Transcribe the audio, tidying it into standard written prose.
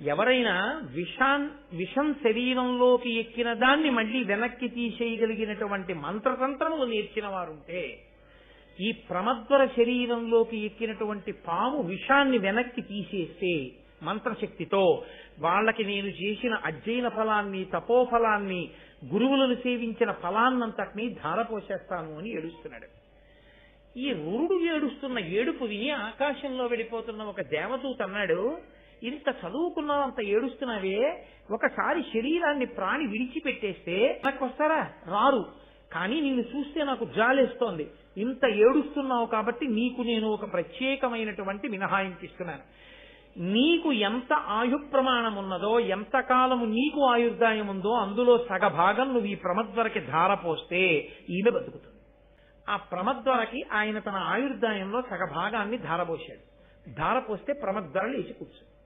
ఎవరైనా విషం శరీరంలోకి ఎక్కిన దాన్ని మళ్ళీ వెనక్కి తీసేయగలిగినటువంటి మంత్రతంత్రములు నేర్చిన వారుంటే, ఈ ప్రమద్వర శరీరంలోకి ఎక్కినటువంటి పాము విషాన్ని వెనక్కి తీసేస్తే మంత్రశక్తితో, వాళ్ళకి నేను చేసిన అధ్యయన ఫలాన్ని, తపోఫలాన్ని, గురువులను సేవించిన ఫలాన్నంతటినీ ధారపోసేస్తాను అని ఏడుస్తున్నాడు. ఈ రురుడు ఏడుస్తున్న ఏడుపు విని ఆకాశంలో వెళ్ళిపోతున్న ఒక దేవదూత అన్నాడు, ఇంత చదువుకున్నావు, అంత ఏడుస్తున్నావే, ఒకసారి శరీరాన్ని ప్రాణి విడిచిపెట్టేస్తే నాకు వస్తారా? రారు. కానీ నిన్ను చూస్తే నాకు జాలేస్తోంది. ఇంత ఏడుస్తున్నావు కాబట్టి నీకు నేను ఒక ప్రత్యేకమైనటువంటి మినహాయింపిస్తున్నాను. నీకు ఎంత ఆయు ప్రమాణం ఉన్నదో, ఎంత కాలము నీకు ఆయుర్దాయం ఉందో అందులో సగభాగం నువ్వు ఈ ప్రమద్వరకి ధారపోస్తే ఈమె బతుకుతుంది. ఆ ప్రమద్వరకి ఆయన తన ఆయుర్దాయంలో సగభాగాన్ని ధారపోశాడు. ధారపోస్తే ప్రమద్వర లేచి కూర్చుంది.